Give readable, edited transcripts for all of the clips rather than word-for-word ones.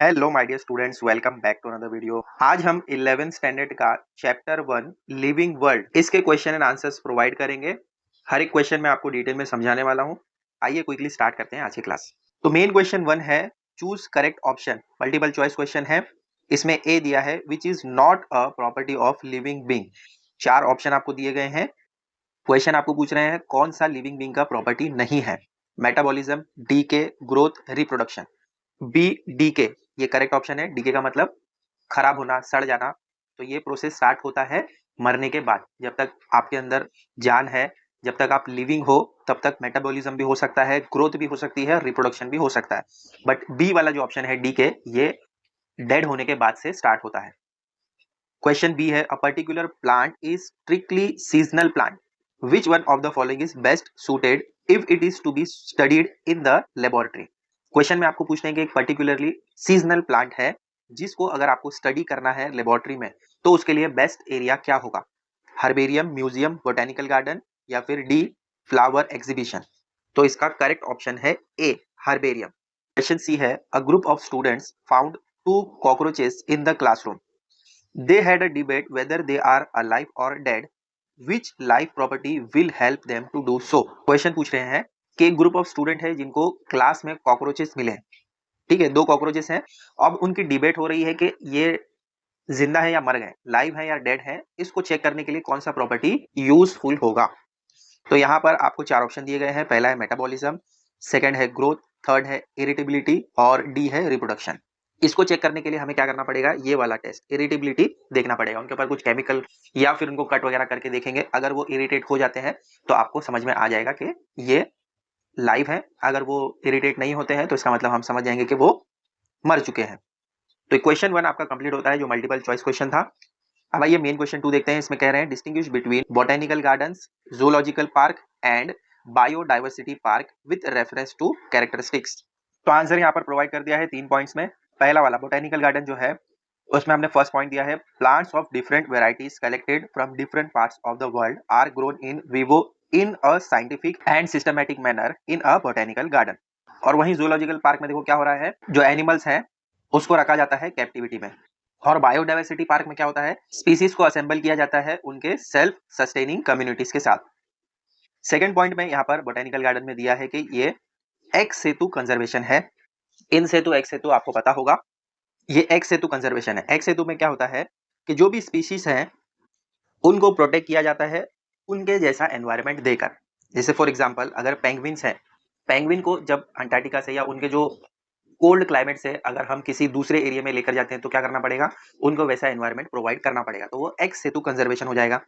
Hello my dear students, welcome back to another video. आज हम 11th standard का chapter 1 living world इसके question and answers provide करेंगे। हर एक क्वेश्चन मैं आपको डिटेल में समझाने वाला हूं। आइए क्विकली स्टार्ट करते हैं आज की क्लास। तो मेन क्वेश्चन 1 है choose correct option. Multiple choice question है। इसमें ए दिया है which is not a property of living being. 4 option आपको दिए गए हैं। क्वेश्चन आपको पूछ रहे हैं कौन सा लिविंग बीइंग का प्रॉपर्टी नहीं है। Metabolism, decay, growth, reproduction. B decay, ये करेक्ट ऑप्शन है। डीके का मतलब खराब होना, सड़ जाना। तो ये प्रोसेस स्टार्ट होता है मरने के बाद। जब तक आपके अंदर जान है, जब तक आप लिविंग हो, तब तक मेटाबॉलिज्म भी हो सकता है, ग्रोथ भी हो सकती है, रिप्रोडक्शन भी हो सकता है। बट बी वाला जो ऑप्शन है डीके, ये डेड होने के बाद से स्टार्ट होता है। क्वेश्चन बी है a particular plant is strictly seasonal plant. Which one of the following is best suited if it is to be studied in the laboratory. Question में आपको पूछते हैं कि एक पर्टिकुलरली सीजनल प्लांट है जिसको अगर आपको स्टडी करना है लेबोरेटरी में, तो उसके लिए बेस्ट एरिया क्या होगा। हर्बेरियम, म्यूजियम, बोटेनिकल गार्डन या फिर डी फ्लावर एग्जीबिशन। तो इसका करेक्ट ऑप्शन है ए हर्बेरियम। क्वेश्चन सी है a group of students found 2 cockroaches in the classroom. They had a debate whether they are alive or dead. Which life property will help them to do so? Question पूछ रहे हैं कि एक group of student है जिनको class में cockroaches मिले हैं। ठीक है, 2 कॉकरोचेस हैं। अब उनकी डिबेट हो रही है कि ये जिंदा है या मर गए, लाइव है या डेड है। इसको चेक करने के लिए कौन सा प्रॉपर्टी यूजफुल होगा। तो यहाँ पर आपको 4 ऑप्शन दिए गए हैं। पहला है मेटाबॉलिज्म, सेकंड है ग्रोथ, थर्ड है इरिटेबिलिटी और डी है रिप्रोडक्शन। इसको चेक करने के लिए हमें क्या करना पड़ेगा, ये वाला टेस्ट, इरिटेबिलिटी देखना पड़ेगा। उनके ऊपर कुछ केमिकल या फिर उनको कट वगैरह करके देखेंगे। अगर वो इरिटेट हो जाते हैं तो आपको समझ में आ जाएगा कि ये लाइव है। अगर वो इरिटेट नहीं होते हैं तो इसका मतलब हम समझ जाएंगे कि वो मर चुके हैं। तो क्वेश्चन 1 आपका कंप्लीट होता है, जो मल्टीपल चॉइस क्वेश्चन था। अब आइए मेन क्वेश्चन 2 देखते हैं। इसमें कह रहे हैं distinguish between botanical gardens, zoological park and biodiversity park with reference to characteristics. तो आंसर यहाँ पर प्रोवाइड कर दिया है 3 पॉइंट्स में। पहला वाला बोटेनिकल गार्डन जो है उसमें हमने फर्स्ट पॉइंट दिया है plants of different varieties collected from different parts of the world are grown in vivo in a scientific and systematic manner in a botanical garden. और वहीं जूलॉजिकल पार्क में देखो क्या हो रहा है, जो एनिमल्स हैं उसको रखा जाता है कैप्टिविटी में। और बायोडाइवर्सिटी पार्क में क्या होता है, स्पीसीज को असेंबल किया जाता है उनके सेल्फ सस्टेनिंग कम्युनिटीज के साथ। सेकेंड पॉइंट में यहाँ पर बोटेनिकल गार्डन में दिया है कि ये एक्स सेतु कंजर्वेशन है। इन सेतु एक्स सेतु आपको पता होगा, ये एक्स सेतु कंजर्वेशन है। एक्स सेतु में क्या होता है कि जो भी स्पीशीज हैं उनको प्रोटेक्ट किया जाता है उनके जैसा एनवायरनमेंट देकर। जैसे फॉर एग्जांपल अगर पेंगुइन्स हैं, पेंगुइन को जब अंटार्कटिका से या उनके जो कोल्ड क्लाइमेट से अगर हम किसी दूसरे एरिया में लेकर जाते हैं तो क्या करना पड़ेगा, उनको वैसा एनवायरनमेंट प्रोवाइड करना पड़ेगा। तो वो एक्स सेतु कंजर्वेशन हो जाएगा।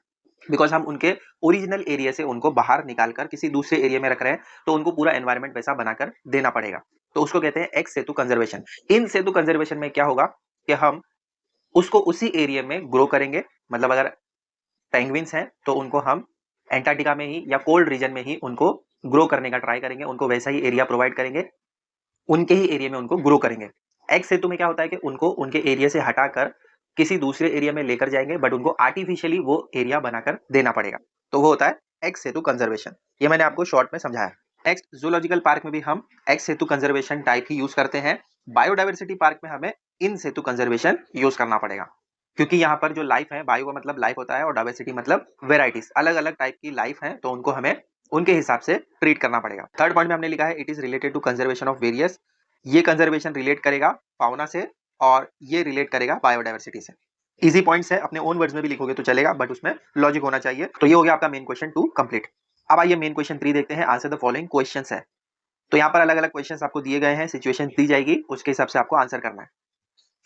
बिकॉज हम उनके ओरिजिनल एरिया से उनको बाहर निकालकर किसी दूसरे एरिया में रख रहे हैं, तो उनको पूरा एनवायरनमेंट वैसा बनाकर देना पड़ेगा। तो उसको कहते हैं एक्स सेतु कंजर्वेशन। इन सेतु कंजर्वेशन में क्या होगा कि हम उसको उसी एरिया में ग्रो करेंगे। मतलब अगर पेंगुइन्स हैं तो उनको हम एंटार्क्टिका में ही या कोल्ड रीजन में ही उनको ग्रो करने का ट्राई करेंगे, उनको वैसा ही एरिया प्रोवाइड करेंगे, उनके ही एरिया में उनको ग्रो करेंगे। एक्स सेतु में क्या होता है कि उनको उनके एरिया से हटाकर किसी दूसरे एरिया में लेकर जाएंगे, बट उनको आर्टिफिशियली वो एरिया बनाकर देना पड़ेगा। तो वो होता है एक्स सेतु कंजर्वेशन। ये मैंने आपको शॉर्ट में समझाया। नेक्स्ट, जूलॉजिकल पार्क में भी हम एक्स सेतु कंजर्वेशन टाइप ही यूज करते हैं। बायोडाइवर्सिटी पार्क में हमें इन सेतु कंजर्वेशन यूज करना पड़ेगा, क्योंकि यहाँ पर जो लाइफ है, बायो का मतलब लाइफ होता है और डाइवर्सिटी मतलब वेराइटीज, अलग अलग टाइप की लाइफ है, तो उनको हमें उनके हिसाब से ट्रीट करना पड़ेगा। थर्ड पॉइंट में हमने लिखा है it is related to conservation of various. ये कंजर्वेशन रिलेट करेगा फाउना से और ये रिलेट करेगा बायोडाइवर्सिटी से। इजी पॉइंट्स है, अपने ओन वर्ड्स में भी लिखोगे तो चलेगा, बट उसमें लॉजिक होना चाहिए। तो ये हो गया आपका मेन क्वेश्चन 2 कंप्लीट। अब आइए मेन क्वेश्चन 3 देखते हैं। आंसर द फॉलोइंग क्वेश्चंस है। तो यहाँ पर अलग अलग क्वेश्चंस आपको दिए गए हैं, सिचुएशन दी जाएगी, उसके हिसाब से आपको आंसर करना है।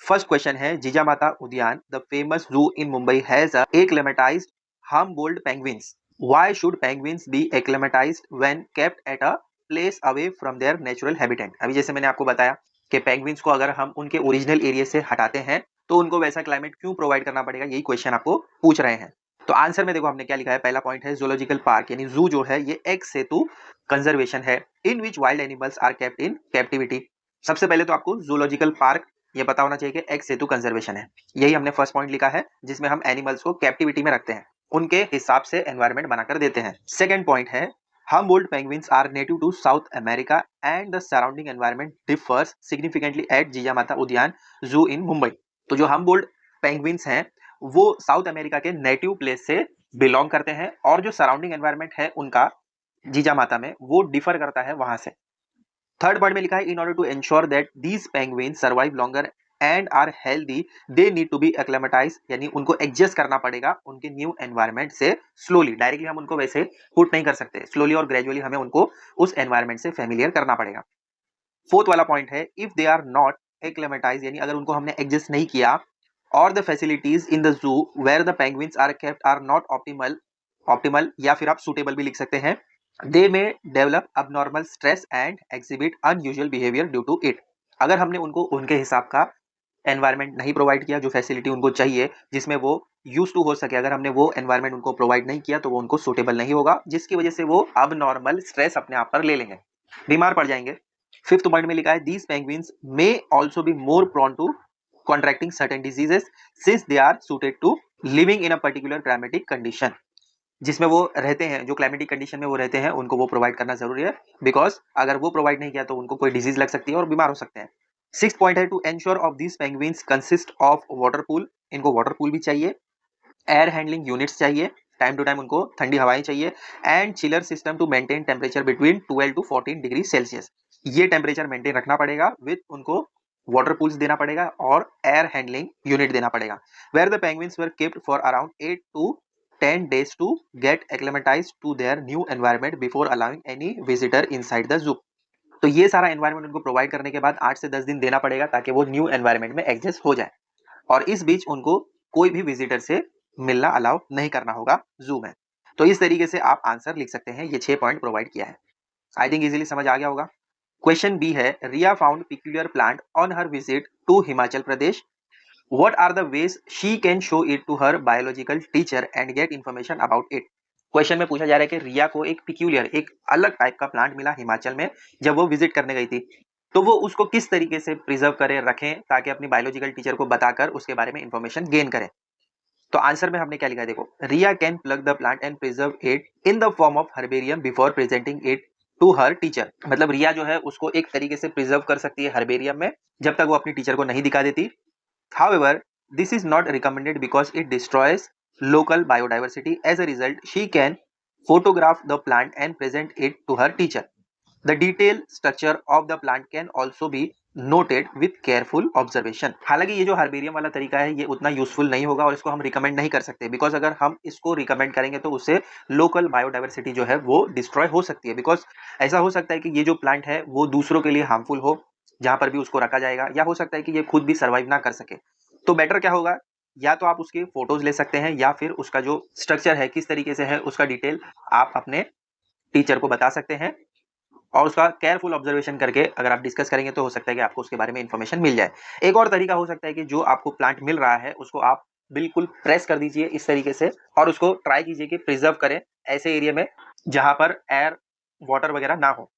फर्स्ट क्वेश्चन है जिजामाता उद्यान the famous zoo in Mumbai has a acclimatized Humboldt penguins. Why should penguins be acclimatized when kept at a place away from their natural habitat? अभी जैसे मैंने आपको बताया कि पेंगुइन्स को अगर हम उनके ओरिजिनल एरिया से हटाते हैं तो उनको वैसा क्लाइमेट क्यों प्रोवाइड करना पड़ेगा, यही क्वेश्चन आपको पूछ रहे हैं। तो आंसर में देखो हमने क्या लिखा है। पहला पॉइंट है जूलॉजिकल पार्क यानी जू जो है ये एक्स सेतु कंजर्वेशन है in which wild animals are kept in captivity. सबसे पहले तो आपको जूलॉजिकल पार्क ये पता होना चाहिए कि एक्स सेतु कंजर्वेशन है। यही हमने फर्स्ट पॉइंट लिखा है, जिसमें हम एनिमल्स को कैप्टिविटी में रखते हैं, उनके हिसाब से एनवायरनमेंट बनाकर देते हैं। सेकंड पॉइंट है Humboldt penguins are native to South America and the surrounding environment differs significantly at Jijamata उद्यान जू इन मुंबई। तो जो Humboldt penguins हैं वो साउथ अमेरिका के नेटिव प्लेस से बिलोंग करते हैं और जो सराउंडिंग एनवायरनमेंट है उनका जिजामाता में वो डिफर करता है वहां से। थर्ड पॉइंट में लिखा है in order to ensure that these penguin survive longer and are healthy they need to be acclimatize, यानी उनको एडजस्ट करना पड़ेगा उनके न्यू एनवायरनमेंट से स्लोली। डायरेक्टली हम उनको वैसे पुट नहीं कर सकते, स्लोली और ग्रेजुअली हमें उनको उस एनवायरनमेंट से फेमिलियर करना पड़ेगा। फोर्थ वाला पॉइंट है if they are not acclimatize, यानी अगर उनको हमने एडजस्ट नहीं किया और the facilities in the zoo where the penguins are kept are not optimal, optimal या फिर आप सुटेबल भी लिख सकते हैं, they may develop abnormal stress and exhibit unusual behavior due to it. अगर हमने उनको उनके हिसाब का एनवायरनमेंट नहीं प्रोवाइड किया, जो फैसिलिटी उनको चाहिए जिसमें वो यूज टू हो सके, अगर हमने वो एनवायरनमेंट उनको प्रोवाइड नहीं किया तो वो उनको सुटेबल नहीं होगा, जिसकी वजह से वो अब नॉर्मल स्ट्रेस अपने आप पर ले लेंगे, बीमार पड़ जाएंगे। फिफ्थ पॉइंट में लिखा है these penguins may also be more prone to contracting certain diseases since they are suited to living in a particular climatic condition. जिसमें वो रहते हैं, जो क्लाइमेटिक कंडीशन में वो रहते हैं उनको वो प्रोवाइड करना जरूरी है, बिकॉज अगर वो प्रोवाइड नहीं किया तो उनको कोई डिजीज लग सकती है और बीमार हो सकते हैं। सिक्स पॉइंट है to ensure of this penguins consist of water pool, इनको वाटर पूल भी चाहिए, एयर हैंडलिंग यूनिट्स चाहिए, टाइम टू टाइम उनको ठंडी हवाएं चाहिए, and chiller system to maintain temperature between 12 to 14 degree Celsius. ये टेम्परेचर मेंटेन रखना पड़ेगा, विद उनको वाटर पूल्स देना पड़ेगा और एयर हैंडलिंग यूनिट देना पड़ेगा। Where the penguins were kept for around 8 to 10 days to get acclimatized to their new environment before allowing any visitor inside the zoo। तो ये सारा एनवायरनमेंट उनको प्रोवाइड करने के बाद 8 से 10 दिन देना पड़ेगा ताकि वो न्यू एनवायरनमेंट में एडजस्ट हो जाए, और इस बीच उनको कोई भी विजिटर से मिलना अलाउ नहीं करना होगा जू में। तो इस तरीके से आप आंसर लिख सकते हैं, ये 6 पॉइंट प्रोवाइड किया है। आई थिंक इजीली समझ आ गया होगा। क्वेश्चन बी है Riya found peculiar plant on her visit to Himachal Pradesh, what are the ways she can show it to her biological teacher and get information about it। Question में पूछा जा रहा है कि रिया को एक पिक्यूलियर, एक अलग टाइप का प्लांट मिला हिमाचल में जब वो विजिट करने गई थी, तो वो उसको किस तरीके से प्रिजर्व करें, रखें, ताकि अपनी बायोलॉजिकल टीचर को बताकर उसके बारे में इंफॉर्मेशन गेन करें। तो आंसर में हमने क्या लिखा है, देखो, Riya can plug the plant and preserve it in the form of herbarium before presenting it to her teacher. मतलब रिया जो है उसको एक तरीके से प्रिजर्व कर सकती है हर्बेरियम में जब तक वो अपनी टीचर को नहीं दिखा देती। However, this is not recommended because it destroys local biodiversity. As a result, she can photograph the plant and present it to her teacher. The detailed structure of the plant can also be noted with careful observation। हालांकि ये जो herbarium वाला तरीका है ये उतना useful नहीं होगा और इसको हम रिकमेंड नहीं कर सकते, बिकॉज अगर हम इसको रिकमेंड करेंगे तो उससे लोकल बायोडाइवर्सिटी जो है वो डिस्ट्रॉय हो सकती है। बिकॉज ऐसा हो सकता है कि ये जो प्लांट है वो दूसरों के लिए हार्मफुल हो जहां पर भी उसको रखा जाएगा, या हो सकता है कि ये खुद भी सर्वाइव ना कर सके। तो बेटर क्या होगा, या तो आप उसके फोटोज ले सकते हैं या फिर उसका जो स्ट्रक्चर है किस तरीके से है उसका डिटेल आप अपने टीचर को बता सकते हैं, और उसका केयरफुल ऑब्जर्वेशन करके अगर आप डिस्कस करेंगे तो हो सकता है कि आपको उसके बारे में इंफॉर्मेशन मिल जाए। एक और तरीका हो सकता है कि जो आपको प्लांट मिल रहा है उसको आप बिल्कुल प्रेस कर दीजिए इस तरीके से और उसको ट्राई कीजिए कि प्रिजर्व करें ऐसे एरिया में जहां पर एयर वाटर वगैरह ना हो,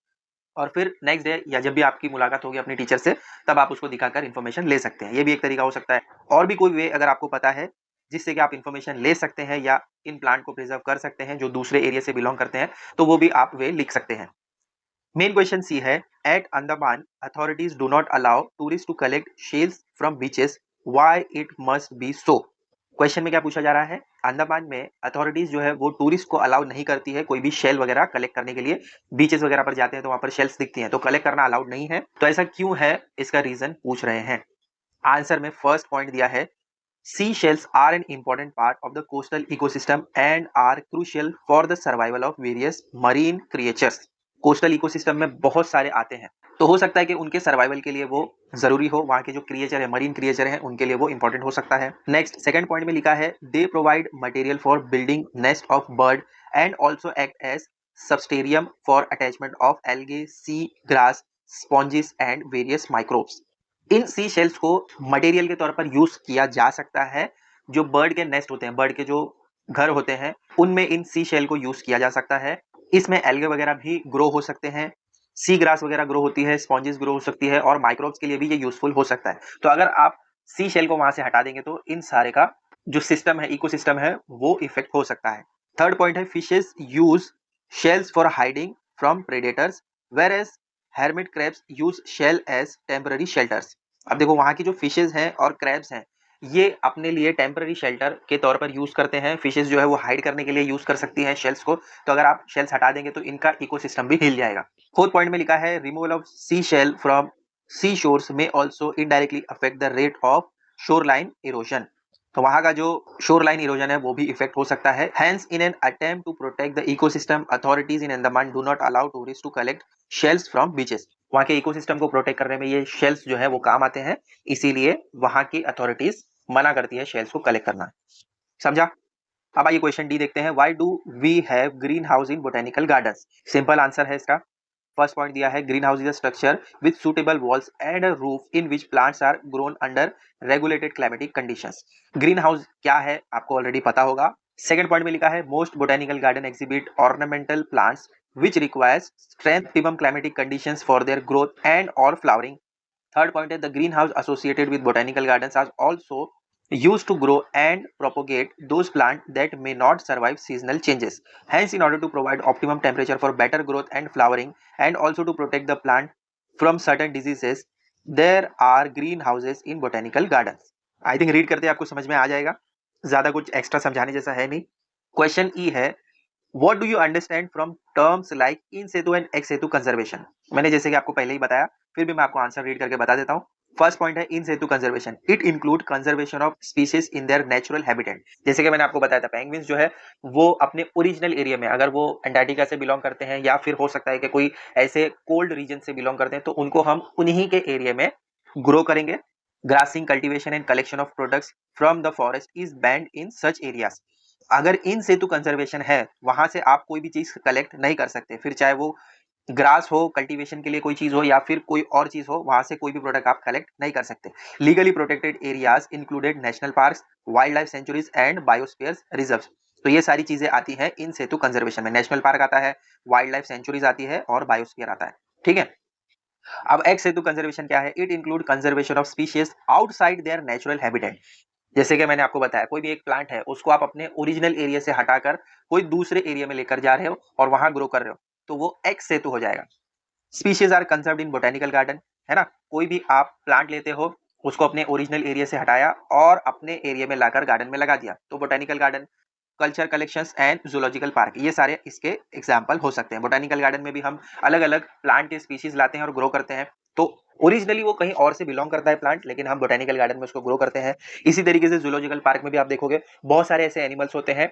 और फिर नेक्स्ट डे या जब भी आपकी मुलाकात होगी अपने टीचर से तब आप उसको दिखाकर इन्फॉर्मेशन ले सकते हैं। ये भी एक तरीका हो सकता है। और भी कोई वे अगर आपको पता है जिससे कि आप इन्फॉर्मेशन ले सकते हैं या इन प्लांट को प्रिजर्व कर सकते हैं जो दूसरे एरिया से बिलोंग करते हैं, तो वो भी आप वे लिख सकते हैं। मेन क्वेश्चन सी है at Andaman authorities do not allow tourist to collect shells from beaches, why it must be so. Question में क्या पूछा जा रहा है, अंडमान में अथॉरिटीज जो है वो टूरिस्ट को अलाउ नहीं करती है कोई भी शेल वगैरह कलेक्ट करने के लिए। बीचेस वगैरह पर जाते हैं तो वहां पर शेल्स दिखती हैं तो कलेक्ट करना अलाउड नहीं है, तो ऐसा क्यों है इसका रीजन पूछ रहे हैं। आंसर में फर्स्ट पॉइंट दिया है sea shells are an important part of the coastal ecosystem and are crucial for the survival of various marine creatures. Coastal ecosystem में बहुत सारे आते हैं तो हो सकता है कि उनके सर्वाइवल के लिए वो जरूरी हो, वहां के जो क्रिएचर है, मरीन क्रिएचर है, उनके लिए वो इंपॉर्टेंट हो सकता है। नेक्स्ट सेकंड पॉइंट में लिखा है they provide material for building nest of bird and also act as substratum for attachment of algae, sea grass, sponges and various microbes. इन सी शेल्स को मटेरियल के तौर पर यूज किया जा सकता है। जो बर्ड के नेस्ट होते हैं, बर्ड के जो घर होते हैं, उनमें इन सी शेल को यूज किया जा सकता है। इसमें एल्गे वगैरह भी ग्रो हो सकते हैं, सी ग्रास वगैरह ग्रो होती है, स्पॉन्जेस ग्रो हो सकती है, और माइक्रोब्स के लिए भी ये यूजफुल हो सकता है। तो अगर आप सी शेल को वहां से हटा देंगे तो इन सारे का जो सिस्टम है, इकोसिस्टम है, वो इफेक्ट हो सकता है। थर्ड पॉइंट है fishes use shells for hiding from predators, whereas hermit crabs use shell as temporary shelters. अब देखो वहाँ की जो फिशेज हैं और क्रैब्स हैं ये अपने लिए टेम्पररी शेल्टर के तौर पर यूज करते हैं। फिशेज जो है वो हाइड करने के लिए यूज कर सकती हैं शेल्स को, तो अगर आप शेल्स हटा देंगे तो इनका इकोसिस्टम भी हिल जाएगा। फोर्थ पॉइंट में लिखा है removal of sea shell from sea shores में also indirectly affect the rate of shore line erosion. तो वहां का जो शोर लाइन इरोजन है वो भी इफेक्ट हो सकता है। Hence in an attempt to protect the ecosystem authorities in Andaman do not allow tourist to collect shells from beaches. वहां के इकोसिस्टम को प्रोटेक्ट करने में ये शेल्स जो है वो काम आते हैं, इसीलिए वहां की अथॉरिटीज मना करती है शेल्स को कलेक्ट करना। समझा? अब आइए क्वेश्चन डी देखते हैं। Why do we have greenhouse in botanical gardens? Simple answer है इसका। फर्स्ट पॉइंट दिया है green house is a structure with suitable walls and a roof in which plants are grown under regulated climatic conditions. Greenhouse क्या है आपको already पता होगा। Second point में लिखा है most botanical garden exhibit ornamental plants which requires strength optimum climatic conditions for their growth and or flowering. Third point is the greenhouse associated with botanical gardens are also used to grow and propagate those plants that may not survive seasonal changes. Hence, in order to provide optimum temperature for better growth and flowering and also to protect the plant from certain diseases, there are greenhouses in botanical gardens. I think read करते आपको समझ में आ जाएगा, ज़्यादा कुछ extra समझाने जैसा है नहीं। क्वेश्चन ई है What do you understand from terms like in situ and ex situ conservation? मैंने जैसे कि आपको पहले ही बताया, फिर भी मैं आपको आंसर रीड करके बता देता हूँ। फर्स्ट पॉइंट है in situ conservation. It include conservation of species in their natural habitat. जैसे कि मैंने आपको बताया था पेंगुइन्स जो है वो अपने ओरिजिनल एरिया में, अगर वो अंटार्कटिका से बिलोंग करते हैं या फिर हो सकता है कि कोई ऐसे कोल्ड रीजन से बिलोंग करते हैं, तो उनको हम उन्हीं के एरिया में ग्रो करेंगे। Grossing cultivation and collection of products from the forest is band in such areas. अगर इन सेतु कंजर्वेशन है वहां से आप कोई भी चीज कलेक्ट नहीं कर सकते, फिर चाहे वो ग्रास हो, कल्टीवेशन के लिए कोई चीज हो या फिर कोई और चीज हो, वहां से कोई भी प्रोडक्ट आप कलेक्ट नहीं कर सकते। Legally protected areas included national parks, wild life sanctuaries and biospheres reserves. तो ये सारी चीजें आती हैं इन सेतु कंजर्वेशन में। नेशनल पार्क आता है, वाइल्ड लाइफ सेंचुरीज आती है और बायोस्फीयर आता है। ठीक है। अब एक्स सेतु कंजर्वेशन क्या है? It include conservation of species outside there natural habitat. जैसे कि मैंने आपको बताया कोई भी एक प्लांट है उसको आप अपने ओरिजिनल एरिया से हटाकर कोई दूसरे एरिया में लेकर जा रहे हो और वहां ग्रो कर रहे हो, तो वो एक्स सेतु हो जाएगा। Species are conserved in botanical garden, है ना। कोई भी आप प्लांट लेते हो उसको अपने ओरिजिनल एरिया से हटाया और अपने एरिया में लाकर गार्डन में लगा दिया, तो botanical garden. Culture collections and zoological park, ये सारे इसके एग्जाम्पल हो सकते हैं। बोटेनिकल गार्डन में भी हम अलग अलग प्लांट के स्पीशीज लाते हैं और ग्रो करते हैं, तो ओरिजिनली वो कहीं और से बिलोंग करता है प्लांट, लेकिन हम बोटेनिकल गार्डन में उसको ग्रो करते हैं। इसी तरीके से जूलॉजिकल पार्क में भी आप देखोगे बहुत सारे ऐसे एनिमल्स होते हैं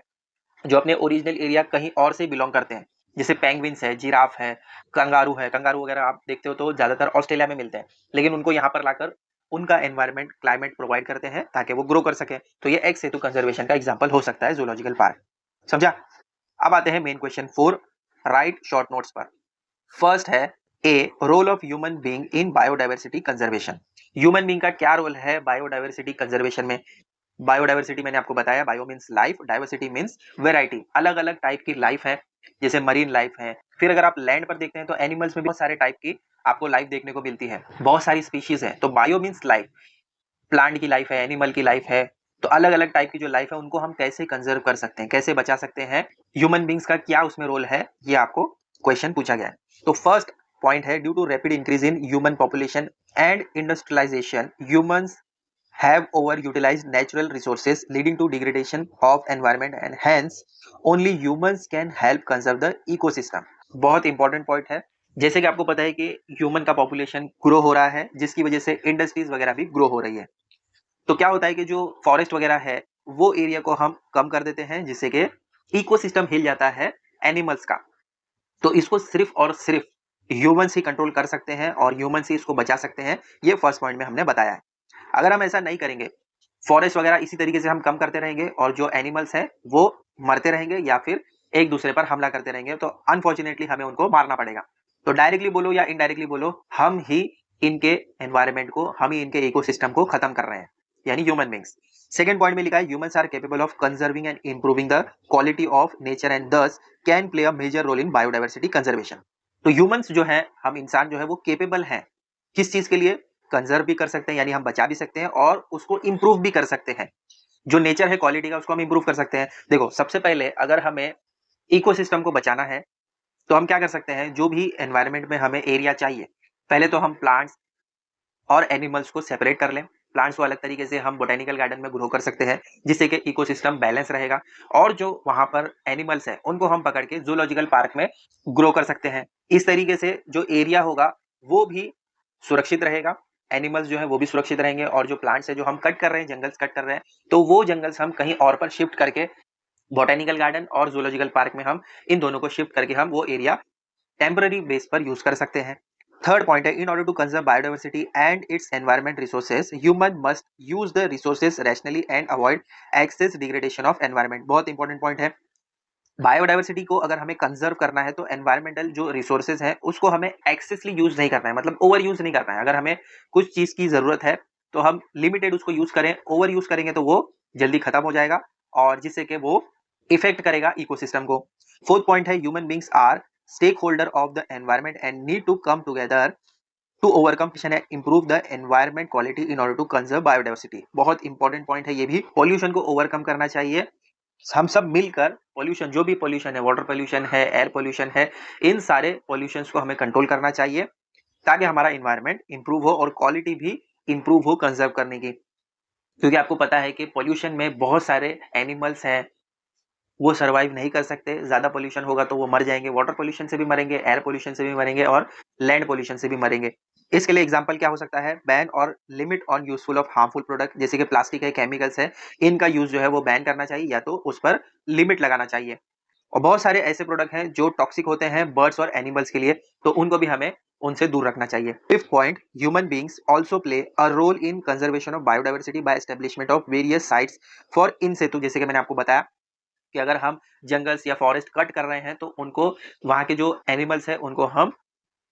जो अपने ओरिजिनल एरिया कहीं और से बिलोंग करते हैं। जैसे पेंगुइन्स है, जिराफ है, कंगारू है। कंगारू वगैरह आप देखते हो तो ज्यादातर ऑस्ट्रेलिया में मिलते हैं, लेकिन उनको यहाँ पर लाकर उनका एनवायरमेंट क्लाइमेट प्रोवाइड करते हैं ताकि वो ग्रो कर सके। तो ये एक्स सेतु कंजर्वेशन का एग्जाम्पल हो सकता है जूलॉजिकल पार्क। समझा? अब आते हैं main question 4, write short notes पर। फर्स्ट है a role of human being in biodiversity conservation. Human being का क्या रोल है बायोडाइवर्सिटी कंजर्वेशन में? बायोडाइवर्सिटी मैंने आपको बताया, bio means life, diversity means variety. अलग अलग टाइप की लाइफ है, जैसे मरीन लाइफ है। फिर अगर आप लैंड पर देखते हैं तो एनिमल्स में भी बहुत सारे टाइप की आपको लाइफ देखने को मिलती है, बहुत सारी स्पीशीज है। तो बायो मीन्स लाइफ, प्लांट की लाइफ है, एनिमल की लाइफ है। तो अलग अलग टाइप की जो लाइफ है उनको हम कैसे कंजर्व कर सकते हैं, कैसे बचा सकते हैं, ह्यूमन बींग्स का क्या उसमें रोल है, ये आपको क्वेश्चन पूछा गया है। तो फर्स्ट पॉइंट है due to rapid increase in human population and industrialization humans have overutilized natural resources leading to degradation of environment and hence only humans can help conserve the ecosystem। बहुत important point है। जैसे कि आपको पता है कि human का population grow हो रहा है, जिसकी वजह से इंडस्ट्रीज वगैरह भी ग्रो हो रही है। तो क्या होता है कि जो फॉरेस्ट वगैरह है वो एरिया को हम कम कर देते हैं, जिससे कि इकोसिस्टम हिल जाता है एनिमल्स का। तो इसको सिर्फ और सिर्फ ह्यूमंस ही कंट्रोल कर सकते हैं और ह्यूमंस ही इसको बचा सकते हैं। ये फर्स्ट पॉइंट में हमने बताया है। अगर हम ऐसा नहीं करेंगे, फॉरेस्ट वगैरह इसी तरीके से हम कम करते रहेंगे और जो एनिमल्स हैं वो मरते रहेंगे या फिर एक दूसरे पर हमला करते रहेंगे, तो अनफॉर्चुनेटली हमें उनको मारना पड़ेगा। तो डायरेक्टली बोलो या इनडायरेक्टली बोलो, हम ही इनके एनवायरमेंट को, हम ही इनके इकोसिस्टम को खत्म कर रहे हैं, यानी ह्यूमन बींग्स। सेकंड पॉइंट में लिखा है humans are capable of conserving and improving the quality of nature and thus can play a major role in biodiversity conservation. तो ह्यूमंस जो है, हम इंसान जो है वो केपेबल हैं किस चीज के लिए? कंजर्व भी कर सकते हैं, यानी हम बचा भी सकते हैं और उसको इंप्रूव भी कर सकते हैं। जो नेचर है क्वालिटी का उसको हम इंप्रूव कर सकते हैं। देखो सबसे पहले अगर हमें इकोसिस्टम को बचाना है तो हम क्या कर सकते हैं, जो भी एनवायरनमेंट में हमें एरिया चाहिए, पहले तो हम प्लांट्स और एनिमल्स को सेपरेट कर लें। प्लांट्स को अलग तरीके से हम बोटेनिकल गार्डन में ग्रो कर सकते हैं, जिससे कि इकोसिस्टम बैलेंस रहेगा, और जो वहाँ पर एनिमल्स हैं, उनको हम पकड़ के ज़ूलॉजिकल पार्क में ग्रो कर सकते हैं। इस तरीके से जो एरिया होगा, वो भी सुरक्षित रहेगा, एनिमल्स जो हैं वो भी सुरक्षित रहेंगे, और जो प्लांट्स हैं, जो हम कट कर रहे हैं, जंगल्स कट कर रहे हैं, तो वो जंगल्स हम कहीं और पर शिफ्ट करके बोटेनिकल गार्डन और ज़ूलॉजिकल पार्क में हम इन दोनों को शिफ्ट करके हम वो एरिया टेम्पररी बेस पर यूज कर सकते हैं। थर्ड पॉइंट है, in order to conserve biodiversity and its environment resources, human must use the resources rationally and avoid excess degradation of environment. बहुत इंपॉर्टेंट पॉइंट है। बायोडाइवर्सिटी को अगर हमें कंजर्व करना है, तो एनवायरमेंटल जो रिसोर्सेज है उसको हमें एक्सेसली यूज नहीं करना है, मतलब ओवर यूज नहीं करना है। अगर हमें कुछ चीज की जरूरत है तो हम लिमिटेड उसको यूज करें, ओवर यूज करेंगे तो वो जल्दी खत्म हो जाएगा, और जिससे कि वो इफेक्ट करेगा इकोसिस्टम को। फोर्थ पॉइंट है, human beings are stakeholder of the environment and need to come together to overcome and improve the environment quality in order to conserve biodiversity. बहुत इंपॉर्टेंट पॉइंट है ये भी। Pollution को overcome करना चाहिए, हम सब मिलकर पॉल्यूशन, जो भी पॉल्यूशन है, वाटर पॉल्यूशन है, एयर पॉल्यूशन है, इन सारे पॉल्यूशन को हमें कंट्रोल करना चाहिए, ताकि हमारा इन्वायरमेंट इंप्रूव हो और क्वालिटी भी इंप्रूव हो कंजर्व करने की। क्योंकि आपको पता है कि पॉल्यूशन में बहुत सारे एनिमल्स हैं, वो सर्वाइव नहीं कर सकते, ज्यादा पॉल्यूशन होगा तो वो मर जाएंगे, वाटर पॉल्यूशन से भी मरेंगे, एयर पॉल्यूशन से भी मरेंगे, और लैंड पॉल्यूशन से भी मरेंगे। इसके लिए एग्जांपल क्या हो सकता है, बैन और limit on useful of harmful product, जैसे कि प्लास्टिक है, केमिकल्स है, इनका यूज जो है वो बैन करना चाहिए, या तो उस पर लिमिट लगाना चाहिए। और बहुत सारे ऐसे प्रोडक्ट हैं जो टॉक्सिक होते हैं बर्ड्स और एनिमल्स के लिए, तो उनको भी हमें उनसे दूर रखना चाहिए। Fifth point, human beings also play a role in conservation of biodiversity by establishment of various sites for in situ. जैसे कि मैंने आपको बताया कि अगर हम जंगल्स या फॉरेस्ट कट कर रहे हैं, तो उनको, वहाँ के जो एनिमल्स हैं, उनको हम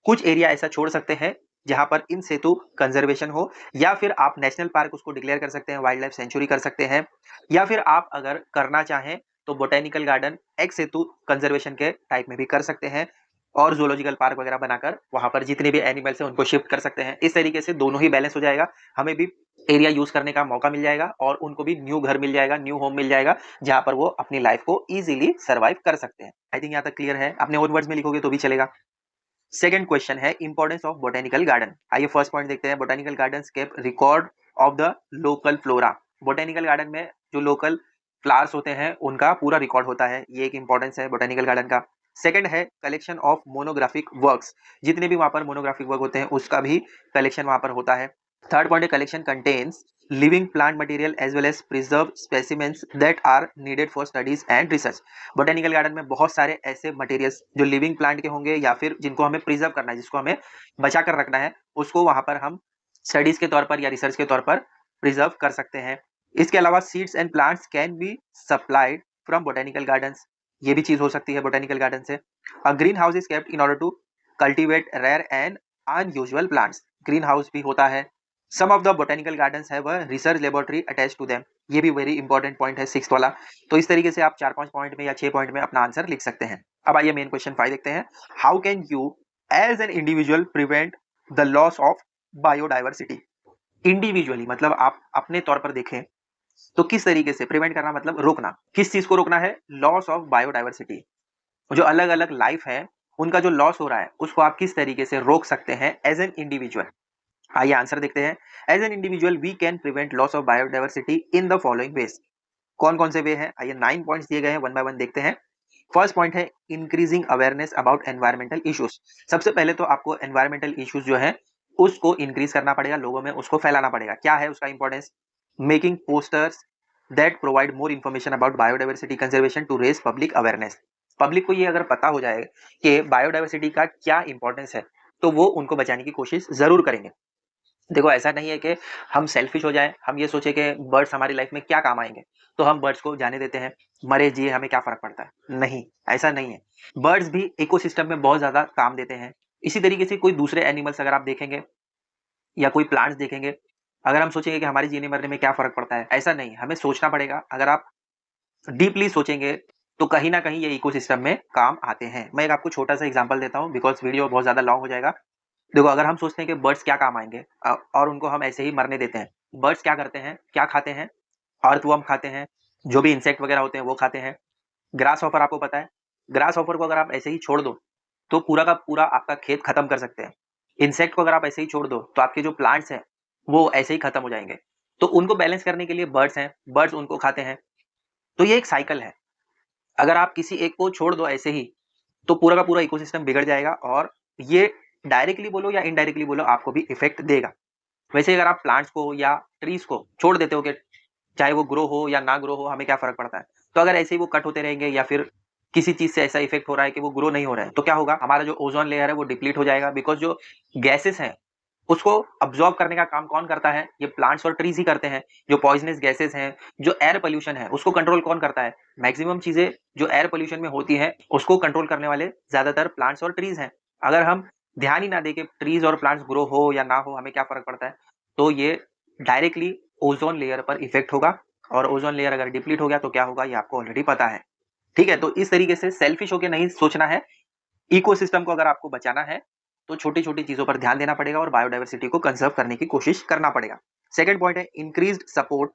कुछ एरिया ऐसा छोड़ सकते हैं जहां पर इन सेतु कंजर्वेशन हो, या फिर आप नेशनल पार्क उसको डिक्लेयर कर सकते हैं, वाइल्ड लाइफ सेंचुरी कर सकते हैं, या फिर आप अगर करना चाहें तो botanical garden x situ conservation के टाइप में भी कर सकते हैं, और जूलॉजिकल पार्क वगैरह बनाकर वहां पर जितने भी एनिमल्स हैं उनको शिफ्ट कर सकते हैं। इस तरीके से दोनों ही बैलेंस हो जाएगा, हमें भी एरिया यूज करने का मौका मिल जाएगा, और उनको भी न्यू घर मिल जाएगा, न्यू होम मिल जाएगा, जहां पर वो अपनी लाइफ को इजीली सर्वाइव कर सकते हैं। आई थिंक यहाँ तक क्लियर है। अपने ओन वर्ड्स में लिखोगे तो भी चलेगा। सेकंड क्वेश्चन है, इंपॉर्टेंस ऑफ बोटेनिकल गार्डन। आइए फर्स्ट पॉइंट देखते हैं, botanical garden keep record of the local flora. Botanical garden में जो लोकल फ्लावर्स होते हैं उनका पूरा रिकॉर्ड होता है, ये एक इंपॉर्टेंस है बोटेनिकल गार्डन का। सेकंड है, कलेक्शन ऑफ मोनोग्राफिक वर्क्स, जितने भी वहां पर मोनोग्राफिक वर्क होते हैं उसका भी कलेक्शन वहां पर होता है। थर्ड पॉइंट है, collection contains living plant material as well as preserve specimens that are needed for studies and research. Botanical garden में बहुत सारे ऐसे मटेरियल्स जो लिविंग प्लांट के होंगे, या फिर जिनको हमें प्रिजर्व करना है, जिसको हमें बचा कर रखना है, उसको वहां पर हम स्टडीज के तौर पर या रिसर्च के तौर पर प्रिजर्व कर सकते हैं। इसके अलावा seeds and plants can be supplied from botanical gardens, ये भी चीज हो सकती है बोटेनिकल गार्डन से। A green house is kept in order to cultivate rare and unusual plants, green house भी होता है। Some of the botanical gardens have a research laboratory attach to them, ये भी वेरी इंपॉर्टेंट पॉइंट है, six वाला। तो इस तरीके से आप 4-5 पॉइंट में या 6 पॉइंट में अपना आंसर लिख सकते हैं। अब आइए मेन क्वेश्चन 5 देखते हैं। How can you as an individual prevent the loss of biodiversity. Individually मतलब आप अपने तौर पर देखें तो किस तरीके से प्रिवेंट करना, मतलब रोकना, किस चीज को रोकना है, लॉस ऑफ बायोडाइवर्सिटी। जो अलग अलग लाइफ है उनका जो लॉस हो रहा है उसको आप किस तरीके से रोक सकते हैं एज एन इंडिविजुअल। आइए आंसर देखते हैं। As an individual we can prevent loss of biodiversity in the following ways. कौन कौन से वे हैं, आइए 9 पॉइंट्स दिए गए हैं, वन बाय वन देखते हैं। फर्स्ट पॉइंट है, increasing awareness about environmental issues. सबसे पहले तो आपको एनवायरमेंटल इश्यूज जो है उसको इंक्रीज करना पड़ेगा, लोगों में उसको फैलाना पड़ेगा। क्या है उसका importance, making posters that provide more information about biodiversity conservation to raise public awareness. Public को ये अगर पता हो जाए कि बायोडाइवर्सिटी का क्या इंपॉर्टेंस है, तो वो उनको बचाने की कोशिश जरूर करेंगे। देखो ऐसा नहीं है कि हम सेल्फिश हो जाए, हम ये सोचे कि बर्ड्स हमारी लाइफ में क्या काम आएंगे तो हम बर्ड्स को जाने देते हैं, मरे जिए हमें क्या फर्क पड़ता है। नहीं, ऐसा नहीं है। बर्ड्स भी इकोसिस्टम में बहुत ज्यादा काम देते हैं। इसी तरीके से कोई दूसरे एनिमल्स अगर आप देखेंगे या कोई प्लांट्स देखेंगे, अगर हम सोचेंगे कि हमारे जीने मरने में क्या फर्क पड़ता है, ऐसा नहीं, हमें सोचना पड़ेगा। अगर आप डीपली सोचेंगे तो कहीं ना कहीं ये इकोसिस्टम में काम आते हैं। मैं एक आपको छोटा सा एग्जांपल देता हूँ, बिकॉज वीडियो बहुत ज्यादा लॉन्ग हो जाएगा। देखो अगर हम सोचते हैं कि बर्ड्स क्या काम आएंगे, और उनको हम ऐसे ही मरने देते हैं, बर्ड्स क्या करते हैं, क्या खाते हैं, अर्थवर्म खाते हैं, जो भी इंसेक्ट वगैरह होते हैं वो खाते हैं। ग्रास हॉपर आपको पता है, ग्रास हॉपर को अगर आप ऐसे ही छोड़ दो तो पूरा का पूरा आपका खेत खत्म कर सकते हैं। इंसेक्ट को अगर आप ऐसे ही छोड़ दो तो आपके जो प्लांट्स हैं वो ऐसे ही खत्म हो जाएंगे। तो उनको बैलेंस करने के लिए बर्ड्स हैं, बर्ड्स उनको खाते हैं। तो ये एक साइकिल है। अगर आप किसी एक को छोड़ दो ऐसे ही तो पूरा का पूरा इकोसिस्टम बिगड़ जाएगा और ये डायरेक्टली बोलो या इनडायरेक्टली बोलो आपको भी इफेक्ट देगा। वैसे अगर आप प्लांट्स को या ट्रीज को छोड़ देते हो कि चाहे वो ग्रो हो या ना ग्रो हो, हमें क्या फर्क पड़ता है। तो अगर ऐसे ही वो कट होते रहेंगे या फिर किसी चीज से ऐसा इफेक्ट हो रहा है कि वो ग्रो नहीं हो रहा है, तो क्या होगा, हमारा जो ओजोन लेयर है वो डिप्लीट हो जाएगा। बिकॉज जो गैसेस हैं उसको अब्सॉर्ब करने का काम कौन करता है, ये प्लांट्स और ट्रीज ही करते हैं। जो पॉइजनस गैसेस हैं, जो एयर पोल्यूशन है, उसको कंट्रोल कौन करता है, मैक्सिमम चीजें जो एयर पोल्यूशन में होती है उसको कंट्रोल करने वाले ज्यादातर प्लांट्स और ट्रीज हैं। अगर हम ध्यान ही ना दें कि ट्रीज और प्लांट्स ग्रो हो या ना हो, हमें क्या फर्क पड़ता है, तो ये डायरेक्टली ओजोन लेयर पर इफेक्ट होगा। और ओजोन लेयर अगर डिप्लीट हो गया तो क्या होगा, ये आपको ऑलरेडी पता है। ठीक है, तो इस तरीके से सेल्फिश होकर नहीं सोचना है। इकोसिस्टम को अगर आपको बचाना है तो छोटी छोटी चीजों पर ध्यान देना पड़ेगा और बायोडाइवर्सिटी को कंजर्व करने की कोशिश करना पड़ेगा। सेकंड पॉइंट है इंक्रीज्ड सपोर्ट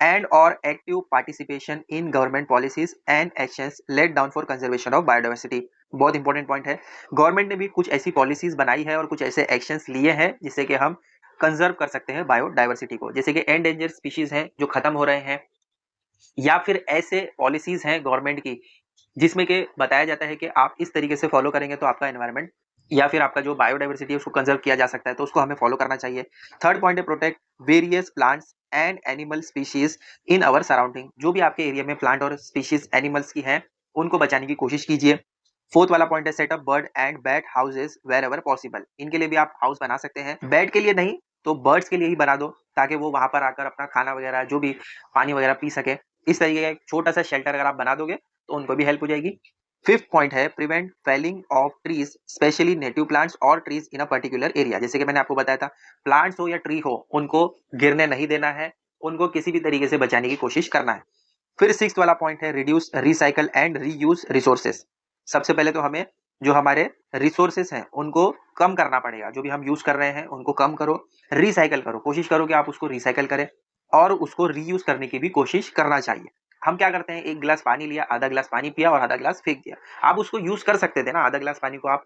एंड और active participation in government policies and actions let down for conservation of biodiversity. बहुत इंपॉर्टेंट पॉइंट है। गवर्नमेंट ने भी कुछ ऐसी पॉलिसीज बनाई है और कुछ ऐसे एक्शंस लिए हैं जिससे कि हम कंजर्व कर सकते हैं बायोडाइवर्सिटी को। जैसे कि एंडेंजर स्पीशीज हैं जो खत्म हो रहे हैं, या फिर ऐसे पॉलिसीज हैं गवर्नमेंट की जिसमें कि बताया जाता है कि आप इस तरीके से फॉलो करेंगे तो आपका एनवायरनमेंट या फिर आपका जो बायोडाइवर्सिटी है उसको कंजर्व किया जा सकता है, तो उसको हमें फॉलो करना चाहिए। थर्ड पॉइंट है protect various plants and animal species in our surrounding. जो भी आपके एरिया में प्लांट और स्पीशीज एनिमल्स की हैं उनको बचाने की कोशिश कीजिए। फोर्थ वाला पॉइंट है set up bird and bat houses wherever possible. इनके लिए भी आप हाउस बना सकते हैं, बैट के लिए नहीं तो बर्ड्स के लिए ही बना दो, ताकि वो वहां पर आकर अपना खाना वगैरह जो भी पानी वगैरह पी सके। इस तरीके का एक छोटा सा शेल्टर अगर आप बना दोगे तो उनको भी हेल्प हो जाएगी। फिफ्थ पॉइंट है prevent felling of trees specially native plants और trees in a particular area. जैसे कि मैंने आपको बताया था, प्लांट्स हो या ट्री हो उनको गिरने नहीं देना है, उनको किसी भी तरीके से बचाने की कोशिश करना है। फिर सिक्स्थ वाला पॉइंट है reduce recycle and reuse resources. सबसे पहले तो हमें जो हमारे रिसोर्सेस हैं उनको कम करना पड़ेगा। जो भी हम यूज कर रहे हैं उनको कम करो, रिसाइकल करो, कोशिश करो कि आप उसको रिसाइकल करें और उसको रीयूज करने की भी कोशिश करना चाहिए। हम क्या करते हैं, एक गिलास पानी लिया, आधा गिलास पानी पिया और आधा गिलास फेंक दिया। आप उसको यूज कर सकते थे ना, आधा गिलास पानी को आप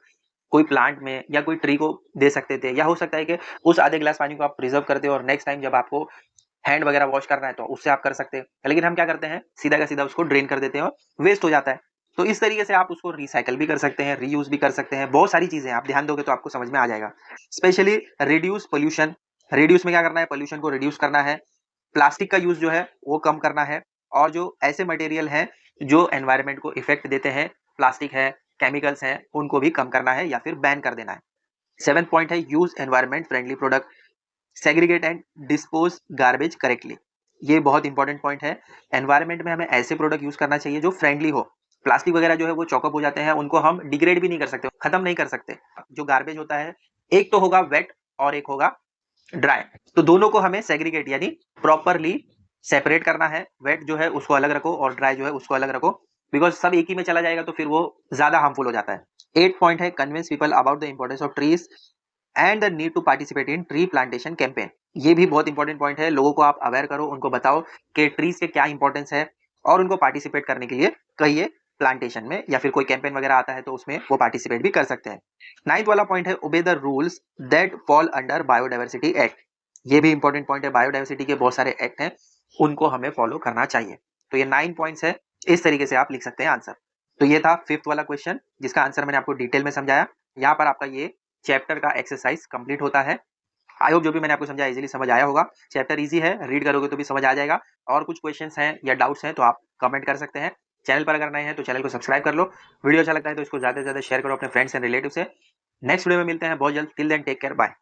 कोई प्लांट में या कोई ट्री को दे सकते थे, या हो सकता है कि उस आधे गिलास पानी को आप प्रिजर्व करते हो और नेक्स्ट टाइम जब आपको हैंड वगैरह वॉश करना है तो उससे आप कर सकते हैं। लेकिन हम क्या करते हैं, सीधा का सीधा उसको ड्रेन कर देते हैं और वेस्ट हो जाता है। तो इस तरीके से आप उसको रिसाइकल भी कर सकते हैं, रीयूज भी कर सकते हैं। बहुत सारी चीजें आप ध्यान दोगे तो आपको समझ में आ जाएगा। Specially reduce pollution. रिड्यूस में क्या करना है, पोल्यूशन को रिड्यूस करना है। प्लास्टिक का यूज जो है वो कम करना है। और जो ऐसे मटेरियल हैं जो एनवायरनमेंट को इफेक्ट देते हैं, प्लास्टिक है, केमिकल्स हैं, उनको भी कम करना है या फिर बैन कर देना है। सेवेंथ पॉइंट है use environment friendly product, segregate and dispose garbage correctly. ये बहुत इंपॉर्टेंट पॉइंट है। एनवायरनमेंट में हमें ऐसे प्रोडक्ट यूज करना चाहिए जो फ्रेंडली हो। प्लास्टिक वगैरह जो है वो चॉकअप हो जाते हैं, उनको हम डिग्रेड भी नहीं कर सकते, खत्म नहीं कर सकते। जो गार्बेज होता है एक तो होगा वेट और एक होगा ड्राई, तो दोनों को हमें सेग्रीगेट यानी प्रॉपरली सेपरेट करना है। वेट जो है उसको अलग रखो और ड्राई जो है उसको अलग रखो, बिकॉज सब एक ही में चला जाएगा तो फिर वो ज्यादा हार्मफुल हो जाता है। एट पॉइंट है convince people about the importance of trees and the need to participate in tree plantation campaign. ये भी बहुत इंपॉर्टेंट पॉइंट है। लोगों को आप अवेयर करो, उनको बताओ कि ट्रीज के क्या इंपॉर्टेंस है और उनको पार्टिसिपेट करने के लिए कहिए प्लांटेशन में, या फिर कोई कैंपेन वगैरह आता है तो उसमें वो पार्टिसिपेट भी कर सकते हैं। नाइन्थ वाला पॉइंट है obey the rules that fall under biodiversity act. ये भी इंपॉर्टेंट पॉइंट है। बायोडाइवर्सिटी के बहुत सारे एक्ट हैं, उनको हमें फॉलो करना चाहिए। तो ये 9 पॉइंट्स है, इस तरीके से आप लिख सकते हैं आंसर। तो ये था फिफ्थ वाला क्वेश्चन जिसका आंसर मैंने आपको डिटेल में समझाया। यहाँ पर आपका ये चैप्टर का एक्सरसाइज कंप्लीट होता है। आई होप जो भी मैंने आपको समझाया इजीली समझ आया होगा। चैप्टर इजी है, रीड करोगे तो भी समझ आ जाएगा। और कुछ क्वेश्चंस हैं या डाउट्स हैं तो आप कमेंट कर सकते हैं। चैनल पर अगर नए हैं तो चैनल को सब्सक्राइब कर लो। वीडियो अच्छा लगता है तो इसको ज्यादा से ज्यादा शेयर करो अपने फ्रेंड्स एंड रिलेटिव से। नेक्स्ट वीडियो में मिलते हैं बहुत जल्द। Till then take care, bye.